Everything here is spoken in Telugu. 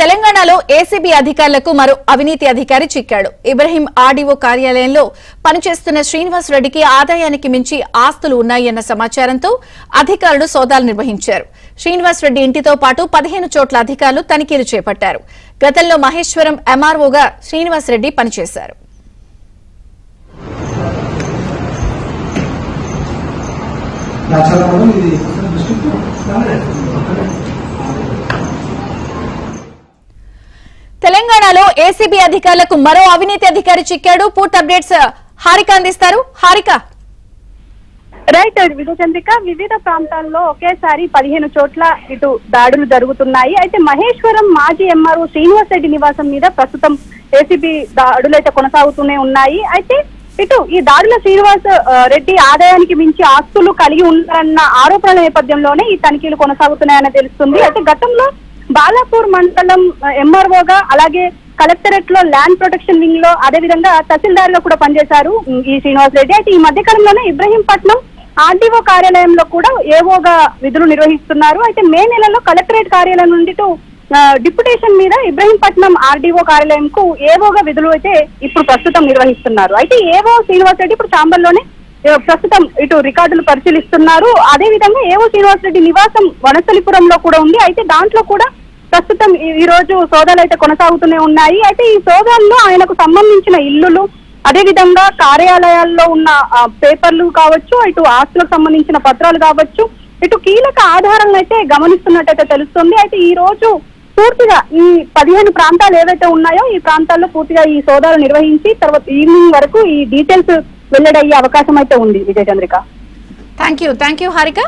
తెలంగాణలో ఏసీబీ అధికారులకు మరో అవినీతి అధికారి చిక్కాడు. ఇబ్రహీం ఆర్డీఓ కార్యాలయంలో పనిచేస్తున్న శ్రీనివాస్ రెడ్డికి ఆదాయానికి మించి ఆస్తులు ఉన్నాయన్న సమాచారంతో అధికారులు సోదాలు నిర్వహించారు. శ్రీనివాస్ రెడ్డి ఇంటితో పాటు 15 చోట్ల అధికారులు తనిఖీలు చేపట్టారు. గతంలో మహేశ్వరం ఎంఆర్ఓగా శ్రీనివాస్ రెడ్డి పనిచేశారు. తెలంగాణలో ఏసీబీ అధికారులకు మరో అవినీతి అధికారి చిక్కాడు. పూర్తి అప్డేట్స్ హారిక అందిస్తారు. హారిక. రైట్ విజయచంద్రిక, వివిధ ప్రాంతాల్లో ఒకేసారి 15 చోట్ల ఇటు దాడులు జరుగుతున్నాయి. అయితే మహేశ్వరం మాజీ ఎంఆర్ఓ శ్రీనివాస్ రెడ్డి నివాసం మీద ప్రస్తుతం ఏసీబీ దాడులు అయితే కొనసాగుతూనే ఉన్నాయి. అయితే ఇటు ఈ దాడుల శ్రీనివాస్ రెడ్డి ఆదాయానికి మించి ఆస్తులు కలిగి ఉన్నారన్న ఆరోపణల నేపథ్యంలోనే ఈ తనిఖీలు కొనసాగుతున్నాయని తెలుస్తుంది. అయితే గతంలో బాలాపూర్ మండలం ఎంఆర్ఓగా, అలాగే కలెక్టరేట్ లో ల్యాండ్ ప్రొటెక్షన్ వింగ్ లో, అదే విధంగా తహసీల్దార్ గా కూడా పనిచేశారు ఈ శ్రీనివాస్ రెడ్డి. అయితే ఈ మధ్య కాలంలోనే ఇబ్రహీంపట్నం ఆర్డీఓ కార్యాలయంలో కూడా ఏవోగా విధులు నిర్వహిస్తున్నారు. అయితే మే నెలలో కలెక్టరేట్ కార్యాలయం నుండి డిప్యుటేషన్ మీద ఇబ్రహీంపట్నం ఆర్డీఓ కార్యాలయంకు ఏవోగా విధులు అయితే ఇప్పుడు ప్రస్తుతం నిర్వహిస్తున్నారు. అయితే ఏవో శ్రీనివాస్ రెడ్డి ఇప్పుడు ఛాంబర్ లోనే ప్రస్తుతం ఇటు రికార్డులు పరిశీలిస్తున్నారు. అదే విధంగా ఏవో శ్రీనివాస్ రెడ్డి నివాసం వనస్థలిపురంలో కూడా ఉంది. అయితే దాంట్లో కూడా ప్రస్తుతం ఈ రోజు సోదాలు అయితే కొనసాగుతూనే ఉన్నాయి. అయితే ఈ సోదాల్లో ఆయనకు సంబంధించిన ఇల్లులు, అదే విధంగా కార్యాలయాల్లో ఉన్న పేపర్లు కావచ్చు, ఇటు ఆస్తులకు సంబంధించిన పత్రాలు కావచ్చు, ఇటు కీలక ఆధారాలను అయితే గమనిస్తున్నట్టయితే తెలుస్తుంది. అయితే ఈ రోజు పూర్తిగా ఈ 15 ప్రాంతాలు ఏవైతే ఉన్నాయో ఈ ప్రాంతాల్లో పూర్తిగా ఈ సోదాలు నిర్వహించి తర్వాత ఈవినింగ్ వరకు ఈ డీటెయిల్స్ వెల్లడయ్యే అవకాశం అయితే ఉంది. విజయచంద్రిక. Thank you Harika.